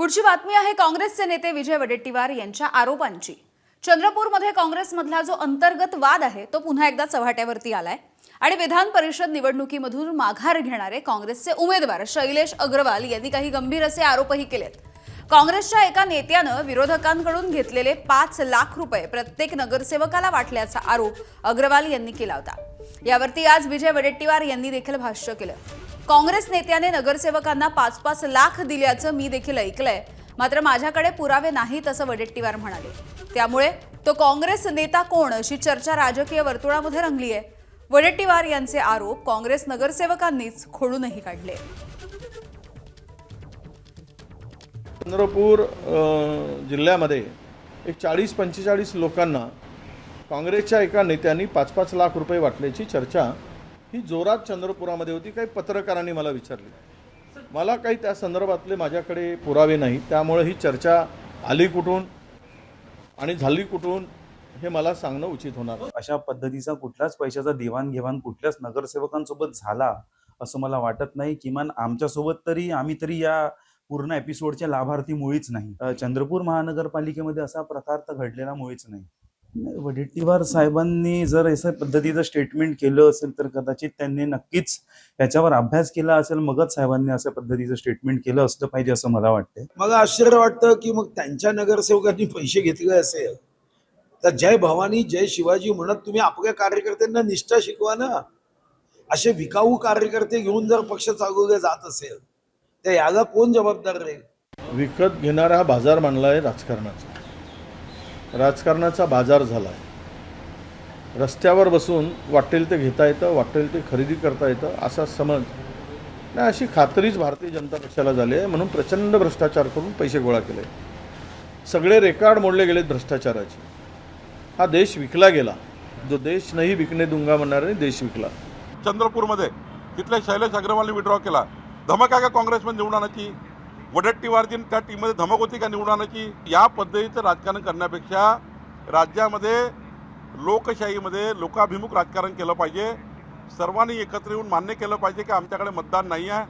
पुढची बातमी आहे काँग्रेसचे नेते विजय वडेट्टीवार यांच्या आरोपांची। चंद्रपूरमध्ये काँग्रेसमधला जो अंतर्गत वाद आहे तो पुन्हा एकदा चव्हाट्यावरती आलाय आणि विधान परिषद निवडणुकीमधून माघार घेणारे काँग्रेसचे उमेदवार शैलेश अग्रवाल यांनी काही गंभीर असे आरोपही केलेत। काँग्रेसच्या एका नेत्यानं विरोधकांकडून घेतलेले 5 लाख रुपये प्रत्येक नगरसेवकाला वाटल्याचा आरोप अग्रवाल यांनी केला होता। यावरती आज विजय वडेट्टीवार यांनी देखील भाष्य केलं। काँग्रेस नेत्याने नगरसेवकांना 5-5 लाख दिल्याचं मी देखील ऐकलंय, मात्र माझ्याकडे पुरावे नाहीत असं वडेट्टीवार म्हणाले। त्यामुळे तो काँग्रेस नेता कोण अशी चर्चा राजकीय वर्तुळामध्ये रंगली आहे। वडेट्टीवार यांचे आरोप काँग्रेस नगरसेवकांनीच खोडूनही काढले। चंद्रपूर जिल्ह्यामध्ये एक 40-45 लोकांना काँग्रेसच्या एका नेत्यांनी 5-5 लाख रुपये वाटल्याची चर्चा ही जोरात चंद्रपुरामध्ये होती। काही पत्रकारांनी मला विचारले, मला काही त्या संदर्भातले माझ्याकडे पुरावे नाही, त्यामुळे ही चर्चा आली कुठून आणि झाली कुठून हे मला सांगणं उचित होणार। अशा पद्धतीचा कुठलाच पैशाचा देवाणघेवाण कुठल्याच नगरसेवकांसोबत झाला असं मला वाटत नाही। किमान आमच्यासोबत तरी आम्ही तरी या पूर्ण एपिसोडचे लाभार्थी मुळीच नाही। चंद्रपूर महानगरपालिकेमध्ये असा प्रकार तर घडलेला मुळीच नाही। वडेट्टीवार साहेबांनी जर अशा पद्धतीचं स्टेटमेंट केलं असेल तर कदाचित त्यांनी नक्कीच याच्यावर अभ्यास केला असेल, मगच साहेबांनी अशा पद्धतीचं स्टेटमेंट केलं असलं पाहिजे असं मला वाटतं। मला आश्चर्य वाटतं की मग त्यांच्या नगरसेवकांनी पैसे घेतले असेल तर जय भवानी जय शिवाजी म्हणत तुम्ही आपल्या कार्यकर्त्यांना निष्ठा शिकवा ना। असे विकाऊ कार्यकर्ते घेऊन जर पक्ष चालवले जात असेल तर याला कोण जबाबदार राहील? विकत घेणारा हा बाजार मानला आहे राजकारणाचा बाजार झाला आहे। रस्त्यावर बसून वाटेल ते घेता येतं, वाटेल ते खरेदी करता येतं असा समज नाही, अशी खात्रीच भारतीय जनता पक्षाला झाली आहे। म्हणून प्रचंड भ्रष्टाचार करून पैसे गोळा केले, सगळे रेकॉर्ड मोडले गेलेत भ्रष्टाचाराचे। हा देश विकला गेला, जो देश नाही विकणे दूंगा म्हणणारे देश विकला। चंद्रपूरमध्ये तिथल्या शैलेश अग्रवालने विड्रॉ केला। धमक आहे का काँग्रेसमध्ये निवडून आणायची? वडेट्टीवारजी त्या टीममध्ये धमक होती का निवडून आणायची? या पद्धतीचं राजकारण करण्यापेक्षा राज्यामध्ये लोकशाहीमध्ये लोकाभिमुख राजकारण केलं पाहिजे। सर्वांनी एकत्र येऊन मान्य केलं पाहिजे की आमच्याकडे मतदान नाही आहे।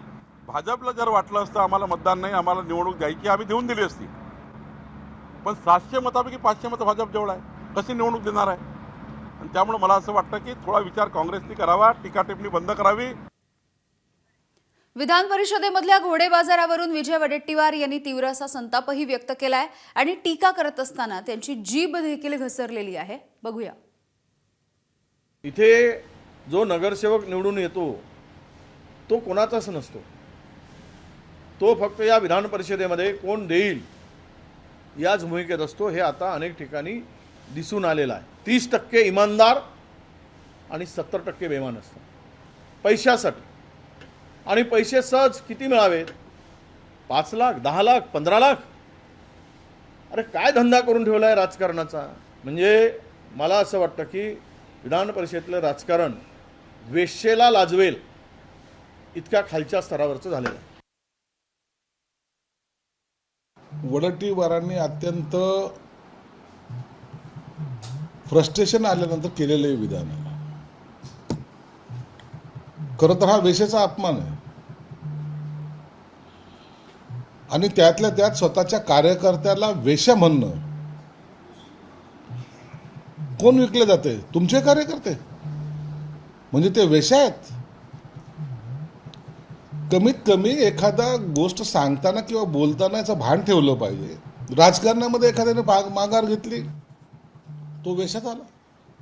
भाजपला जर वाटलं असतं आम्हाला मतदान नाही, आम्हाला निवडणूक द्यायची, आम्ही देऊन दिली असती, पण 700 मतापैकी 500 मतं भाजप जवळ आहे, कशी निवडणूक देणार आहे? आणि त्यामुळे मला असं वाटतं की थोडा विचार काँग्रेसने करावा, टीका टिप्पणी बंद करावी। विधान परिषदेमधल्या घोडे बाजारावरून विजय वडेट्टीवार यांनी तीव्र असा संतापही व्यक्त केलाय आणि टीका करत असताना त्यांची जीभ देखील घसरलेली आहे। बघूया। इथे जो नगरसेवक निवडून येतो तो कोणाचाच नसतो, तो फक्त या विधान परिषदेमध्ये कोण देईल याच भूमिकेत असतो। हे आता अनेक ठिकाणी दिसून आलेलं आहे। 30% इमानदार आणि 70% बेईमान असतात पैशासाठी, आणि पैसे सहज किती मिळावेत? 5 लाख, 10 लाख, 15 लाख? अरे काय धंदा करून ठेवला आहे राजकारणाचा? म्हणजे मला असं वाटतं की विधान परिषदेतलं राजकारण वेश्येला लाजवेल इतक्या खालच्या स्तरावरचं झालेलं आहे। वडेट्टीवारांनी अत्यंत फ्रस्ट्रेशन आल्यानंतर केलेलं हे विधान आहे। खरं तर हा वेश्येचा अपमान आहे आणि त्यातल्या त्यात स्वतःच्या कार्यकर्त्याला वेश्या म्हणणं। कोण विकले जाते? तुमचे कार्यकर्ते, म्हणजे ते वेश्या आहेत? कमीत कमी एखादा गोष्ट सांगताना किंवा बोलताना याचं भान ठेवलं पाहिजे। राजकारणामध्ये एखाद्याने माघार घेतली तो वेश्या झाला।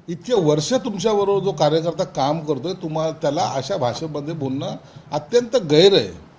इतके वर्ष तुमच्याबरोबर जो कार्यकर्ता काम करतोय, तुम्हाला त्याला अशा भाषेमध्ये बोलणं अत्यंत गैर आहे।